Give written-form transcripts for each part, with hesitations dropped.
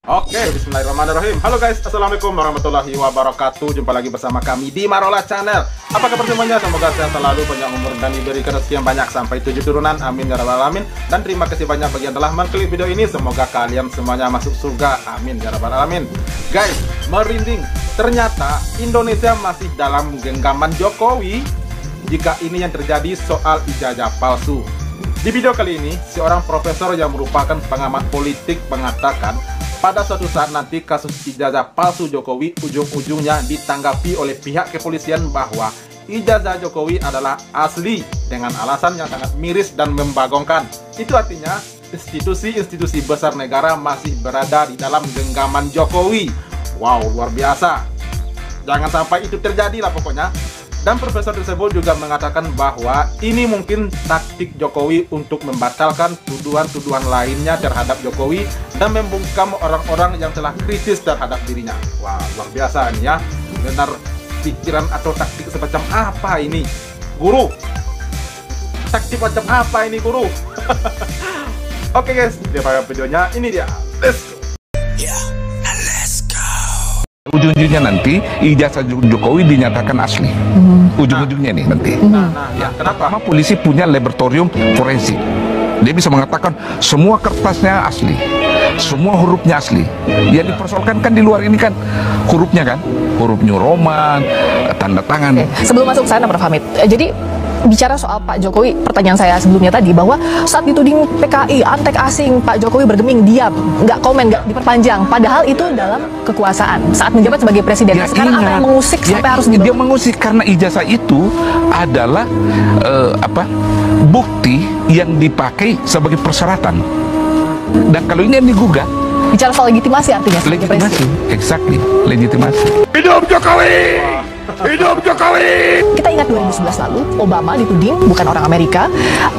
Oke, bismillahirrahmanirrahim. Halo guys, assalamualaikum warahmatullahi wabarakatuh. Jumpa lagi bersama kami di Marola Channel. Apa kabar semuanya? Semoga sehat selalu, panjang umur, dan diberikan rezeki yang banyak sampai 7 turunan. Amin ya rabbal alamin. Dan terima kasih banyak bagi yang telah mengklik video ini. Semoga kalian semuanya masuk surga. Amin ya rabbal alamin. Guys, merinding. Ternyata Indonesia masih dalam genggaman Jokowi jika ini yang terjadi soal ijazah palsu. Di video kali ini, seorang profesor yang merupakan pengamat politik mengatakan pada suatu saat nanti kasus ijazah palsu Jokowi ujung-ujungnya ditanggapi oleh pihak kepolisian bahwa ijazah Jokowi adalah asli dengan alasan yang sangat miris dan membagongkan. Itu artinya institusi-institusi besar negara masih berada di dalam genggaman Jokowi. Wow, luar biasa. Jangan sampai itu terjadi lah pokoknya. Dan profesor tersebut juga mengatakan bahwa ini mungkin taktik Jokowi untuk membatalkan tuduhan-tuduhan lainnya terhadap Jokowi dan membungkam orang-orang yang telah kritis terhadap dirinya. Wah, luar biasa ini ya. Benar pikiran atau taktik semacam apa ini, guru? Taktik macam apa ini, guru? Oke guys, daripada videonya ini dia. Let's go. Ujung-ujungnya nanti ijazah Jokowi dinyatakan asli. Ujung-ujungnya nih nanti. Ya, kenapa? Pertama, polisi punya laboratorium forensik. Dia bisa mengatakan semua kertasnya asli, semua hurufnya asli. Yang dipersoalkan kan di luar ini kan hurufnya kan, huruf New Roman, tanda tangan. Sebelum masuk ke sana, Prof. Hamid, jadi bicara soal Pak Jokowi, pertanyaan saya sebelumnya tadi bahwa saat dituding PKI, antek asing, Pak Jokowi bergeming, diam, nggak komen, nggak diperpanjang. Padahal itu dalam kekuasaan saat menjabat sebagai presiden. Ya, sekarang apa yang mengusik sampai harus dibawa? Dia mengusik karena ijazah itu adalah bukti yang dipakai sebagai persyaratan. Dan kalau ini yang digugat, Bicara soal legitimasi artinya sebagai legitimasi, presiden. exactly, legitimasi. Hidup Jokowi! Hidup Jokowi! Kita ingat 2011 lalu, Obama dituding bukan orang Amerika,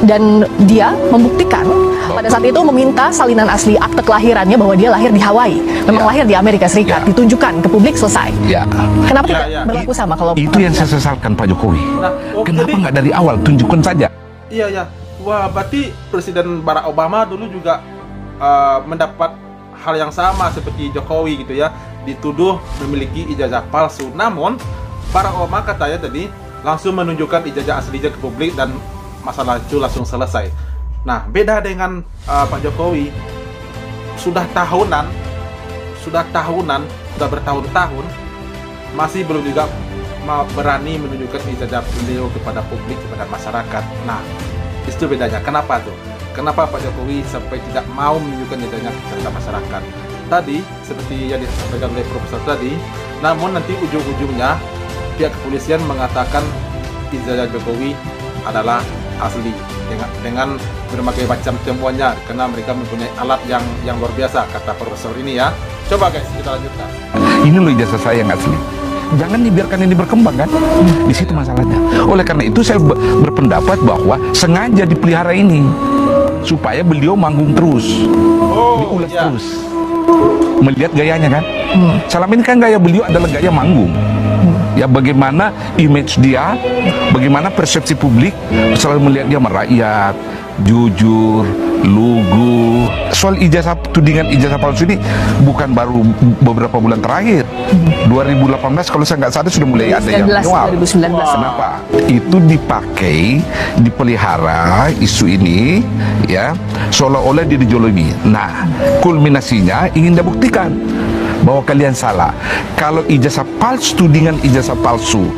dan dia membuktikan pada saat itu meminta salinan asli akte kelahirannya bahwa dia lahir di Hawaii, memang lahir di Amerika Serikat, ditunjukkan ke publik, selesai. Kenapa tidak berlaku sama kalau itu yang saya sesalkan Pak Jokowi? Kenapa nggak dari awal tunjukkan saja? Iya. Wah, berarti Presiden Barack Obama dulu juga mendapat hal yang sama seperti Jokowi gitu ya, dituduh memiliki ijazah palsu. Namun Barack Obama katanya tadi langsung menunjukkan ijazah aslinya ke publik dan masalah itu langsung selesai. Nah, beda dengan Pak Jokowi, sudah bertahun-tahun masih belum juga berani menunjukkan ijazah beliau kepada publik, kepada masyarakat. Nah, itu bedanya. Kenapa tuh? Kenapa Pak Jokowi sampai tidak mau menunjukkan ijazahnya kepada masyarakat? Tadi, seperti yang disampaikan oleh Profesor tadi, namun nanti ujung-ujungnya pihak kepolisian mengatakan ijazah Jokowi adalah asli dengan berbagai macam temuannya, karena mereka mempunyai alat yang luar biasa, kata Profesor ini ya. Coba guys, kita lanjutkan. Ini loh ijazah saya yang asli. Jangan dibiarkan ini berkembang kan? Di situ masalahnya. Oleh karena itu saya berpendapat bahwa sengaja dipelihara ini supaya beliau manggung terus, diulas terus. Melihat gayanya kan? Selama ini kan gaya beliau adalah gaya manggung. Ya, bagaimana image dia, bagaimana persepsi publik selalu melihat dia merakyat, jujur, lugu. Soal tudingan ijazah palsu ini bukan baru beberapa bulan terakhir. 2018 kalau saya nggak salah sudah mulai ada yang menyoal. 2019. Kenapa? Itu dipakai, dipelihara isu ini, ya, seolah-olah dia dijolimi. Nah, kulminasinya ingin dibuktikan bahwa kalian salah. Kalau ijazah palsu, tudingan ijazah palsu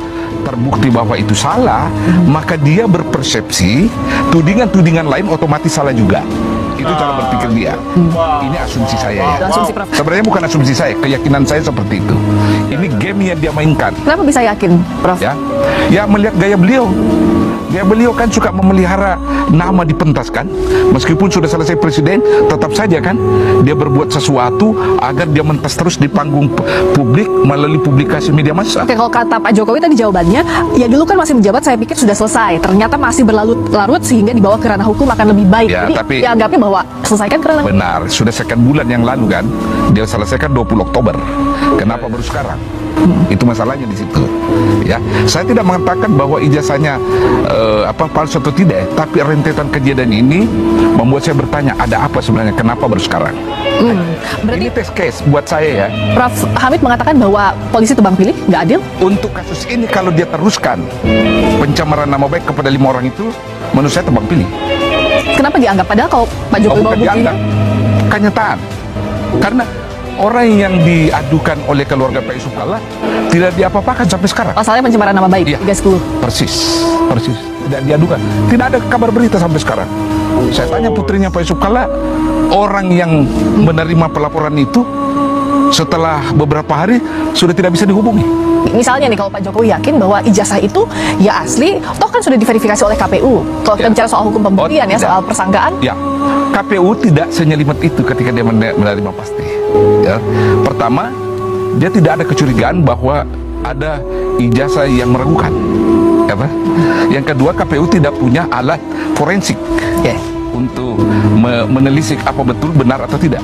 terbukti bahwa itu salah, maka dia berpersepsi tudingan-tudingan lain otomatis salah juga. Itu cara berpikir dia. Ini asumsi saya ya. Sebenarnya bukan asumsi saya, keyakinan saya seperti itu. Ini game yang dia mainkan. Kenapa bisa yakin, Prof? Ya melihat gaya beliau. Ya, beliau kan suka memelihara nama dipentaskan. Meskipun sudah selesai presiden, tetap saja kan dia berbuat sesuatu agar dia mentas terus di panggung publik melalui publikasi media massa. Oke, kalau kata Pak Jokowi tadi jawabannya, ya dulu kan masih menjabat, saya pikir sudah selesai. Ternyata masih berlarut-larut sehingga dibawa ke ranah hukum akan lebih baik. Ya, jadi tapi dianggapnya bahwa selesaikan ke ranah. Benar, sudah sekian bulan yang lalu kan dia selesaikan 20 Oktober. Kenapa baru sekarang? Itu masalahnya di situ. Ya, saya tidak mengatakan bahwa ijazahnya palsu atau tidak, tapi rentetan kejadian ini membuat saya bertanya, ada apa sebenarnya? Kenapa baru sekarang? Berarti Ini test case buat saya ya. Prof. Hamid mengatakan bahwa polisi tebang pilih nggak adil. Untuk kasus ini kalau dia teruskan pencemaran nama baik kepada 5 orang itu, menurut saya tebang pilih. Kenapa dianggap? Padahal kalau Pak Jokowi bawa Bukan buktinya, dianggap, kenyataan. Karena orang yang diadukan oleh keluarga Pak Yusuf Kalla tidak diapa-apakan sampai sekarang. pasalnya pencemaran nama baik, Iya. 310. Persis. Tidak diadukan. Tidak ada kabar berita sampai sekarang. Saya tanya putrinya Pak Yusuf Kalla, orang yang menerima pelaporan itu setelah beberapa hari sudah tidak bisa dihubungi. Misalnya nih, kalau Pak Jokowi yakin bahwa ijazah itu ya asli, toh kan sudah diverifikasi oleh KPU. Kalau kita Ya. bicara soal hukum pembuktian ya, tidak. soal persangkaan, Ya, KPU tidak senyelimet itu ketika dia menerima pasti. Ya. Pertama, dia tidak ada kecurigaan bahwa ada ijazah yang meragukan. Apa? Yang kedua, KPU tidak punya alat forensik ya. untuk menelisik apa betul benar atau tidak.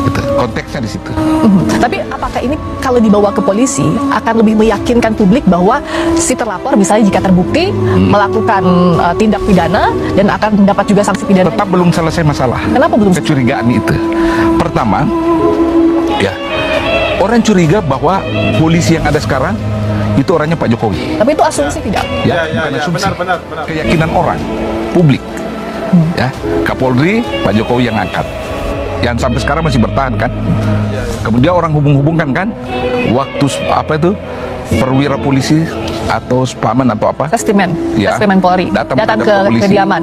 Gitu. Konteksnya di situ. Tapi apakah ini kalau dibawa ke polisi akan lebih meyakinkan publik bahwa si terlapor misalnya jika terbukti melakukan tindak pidana dan akan mendapat juga sanksi pidana? Tetap belum selesai masalah. Kenapa belum selesai? Kecurigaan itu. Pertama, ya, orang curiga bahwa polisi yang ada sekarang itu orangnya Pak Jokowi. Tapi itu asumsi tidak? Ya, Bukan asumsi. benar. Keyakinan orang, publik. Ya, Kapolri Pak Jokowi yang angkat. Yang sampai sekarang masih bertahan kan. Kemudian orang hubung-hubungkan kan, waktu perwira polisi atau spaman atau apa, Testimen, ya, testimen Polri, datang menghadap ke polisi. kediaman.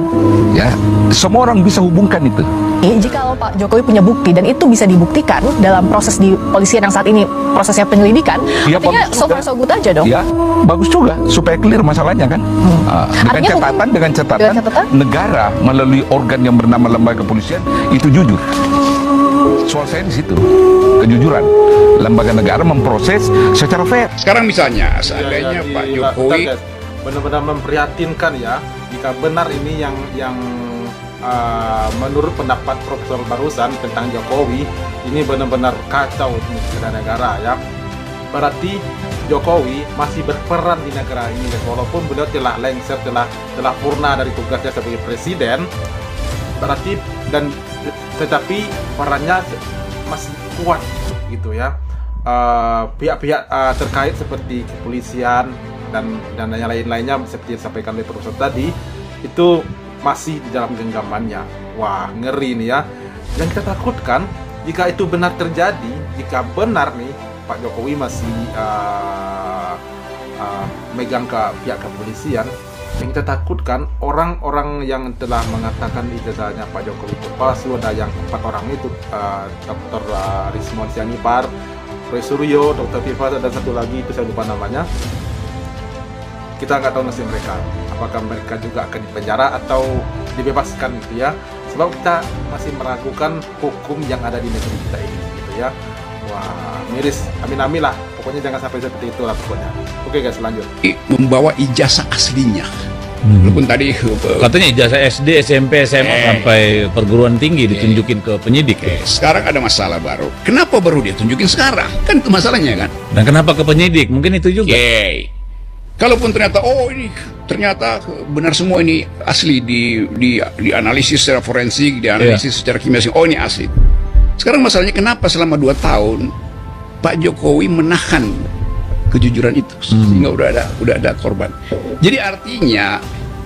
Ya, semua orang bisa hubungkan itu. Jika Pak Jokowi punya bukti dan itu bisa dibuktikan dalam proses di polisian yang saat ini prosesnya penyelidikan, Ya, artinya bagus so far juga. so good aja dong. Ya, bagus juga supaya clear masalahnya kan. Artinya Dengan catatan negara melalui organ yang bernama lembaga kepolisian itu jujur. Soal saya di situ, kejujuran. Lembaga negara memproses secara fair. Sekarang misalnya Ya, seandainya jadi, Pak Bentar, Jokowi guys. Benar-benar memprihatinkan ya jika benar ini yang menurut pendapat Profesor barusan tentang Jokowi, ini benar-benar kacau ini negara ya. Berarti Jokowi masih berperan di negara ini, guys. Walaupun beliau telah lengser, telah purna dari tugasnya sebagai presiden, berarti tetapi perannya masih kuat gitu ya. Pihak-pihak terkait seperti kepolisian dan yang lain-lainnya seperti yang disampaikan oleh Profesor tadi itu masih di dalam genggamannya. Wah, ngeri nih ya. Yang kita takutkan jika itu benar terjadi, jika benar nih Pak Jokowi masih megang ke pihak kepolisian, yang kita takutkan orang-orang yang telah mengatakan ijazahnya Pak Jokowi itu palsu, ada yang 4 orang itu, Dr. Rismon Sianipar, Roy Suryo, Dr. Viva, dan satu lagi itu saya lupa namanya. Kita nggak tahu nasib mereka, apakah mereka juga akan dipenjara atau dibebaskan gitu ya, sebab kita masih meragukan hukum yang ada di negeri kita ini gitu ya. Wah, miris, amin lah, pokoknya jangan sampai seperti itu lah pokoknya. Oke guys, lanjut. membawa ijazah aslinya. Walaupun tadi Katanya ijazah SD, SMP, SMA sampai perguruan tinggi ditunjukin ke penyidik. sekarang ada masalah baru. Kenapa baru dia tunjukin sekarang? Kan itu masalahnya kan. Dan kenapa ke penyidik? Mungkin itu juga. Yeay. Kalaupun ternyata ini ternyata benar semua ini asli dianalisis secara forensik, dianalisis secara kimia, ini asli. Sekarang masalahnya kenapa selama 2 tahun Pak Jokowi menahan kejujuran itu sehingga udah ada korban. Jadi artinya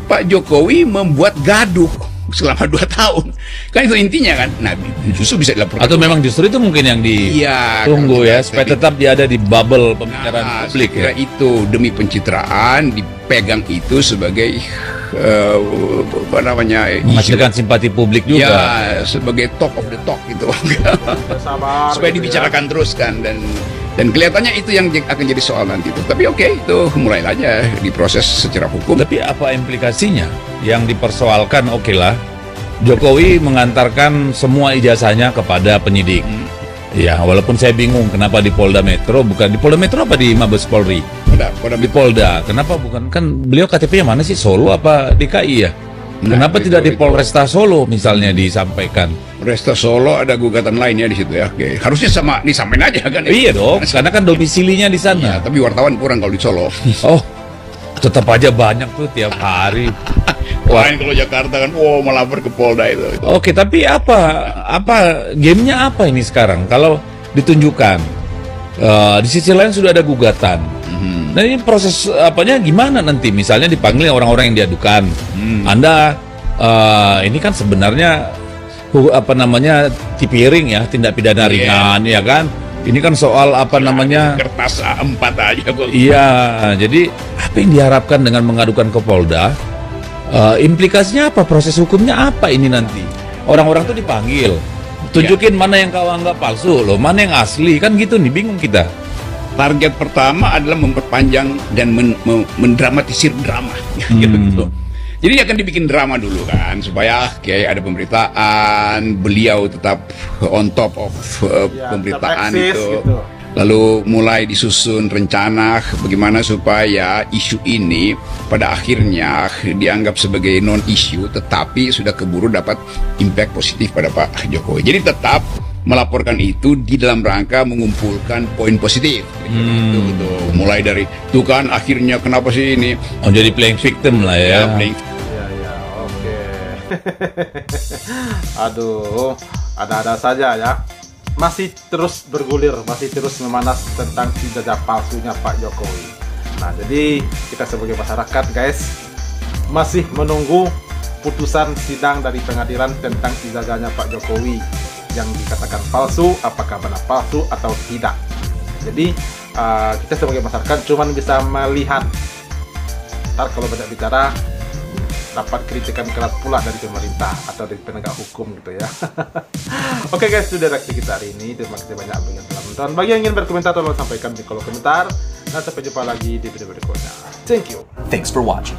Pak Jokowi membuat gaduh selama 2 tahun. Kan itu intinya kan. Nah, justru bisa dilaporkan. Atau memang justru itu mungkin yang ditunggu Iya, ya, supaya tetap dia ada di bubble pembicaraan publik ya. Itu demi pencitraan dipegang itu sebagai apa namanya, Menghasilkan simpati publik juga. ya, sebagai talk of the talk gitu. Sabar Supaya gitu ya. dibicarakan terus kan, dan kelihatannya itu yang akan jadi soal nanti itu. Tapi oke, itu mulai aja diproses secara hukum. Tapi apa implikasinya? Yang dipersoalkan oke lah, Jokowi mengantarkan semua ijazahnya kepada penyidik. Ya, walaupun saya bingung kenapa di Polda Metro, bukan di Polda Metro apa di Mabes Polri? Pada Di Polda, kenapa bukan? Kan beliau KTP-nya mana sih? Solo apa DKI ya? Kenapa tidak di Polresta Solo misalnya disampaikan? Polresta Solo ada gugatan lain ya di situ ya. Oke. Harusnya sama disampaikan aja kan. Iya dong, karena kan domisilinya di sana. Ya, tapi wartawan kurang kalau di Solo. Oh, tetap aja banyak tuh tiap hari. Lain kalau Jakarta kan, melapor ke Polda itu. Oke, tapi apa gamenya apa ini sekarang? Kalau ditunjukkan di sisi lain sudah ada gugatan. Nah ini proses apanya gimana nanti? Misalnya dipanggil orang-orang yang diadukan. Anda ini kan sebenarnya tipiring ya, tindak pidana ringan ya kan? Ini kan soal kertas A4 aja kok. Iya, jadi apa yang diharapkan dengan mengadukan ke Polda? Implikasinya apa? Proses hukumnya apa ini nanti? Orang-orang tuh dipanggil, tunjukin mana yang kau anggap palsu, loh, mana yang asli, kan gitu nih, bingung kita. Target pertama adalah memperpanjang dan mendramatisir drama. Gitu. Jadi akan dibikin drama dulu kan, supaya kayak ada pemberitaan, beliau tetap on top of pemberitaan itu. Gitu. Lalu mulai disusun rencana bagaimana supaya isu ini pada akhirnya dianggap sebagai non-isu, tetapi sudah keburu dapat impact positif pada Pak Jokowi. Jadi tetap melaporkan itu di dalam rangka mengumpulkan poin positif. Gitu. Mulai dari itu kan akhirnya kenapa sih ini? Oh, jadi playing victim lah ya. Oke. Aduh, ada-ada saja ya. Masih terus bergulir, masih terus memanas tentang ijazah palsunya Pak Jokowi. Nah, jadi kita sebagai masyarakat guys masih menunggu putusan sidang dari pengadilan tentang ijazahnya Pak Jokowi yang dikatakan palsu, apakah benar palsu atau tidak. Jadi kita sebagai masyarakat cuma bisa melihat. Ntar kalau banyak bicara dapat kritikan keras pula dari pemerintah atau dari penegak hukum gitu ya. Oke guys, itu reaksi kita hari ini. Terima kasih banyak bagi yang telah menonton. Bagi yang ingin berkomentar, tolong sampaikan di kolom komentar. Dan sampai jumpa lagi di video berikutnya. Thank you. Thanks for watching.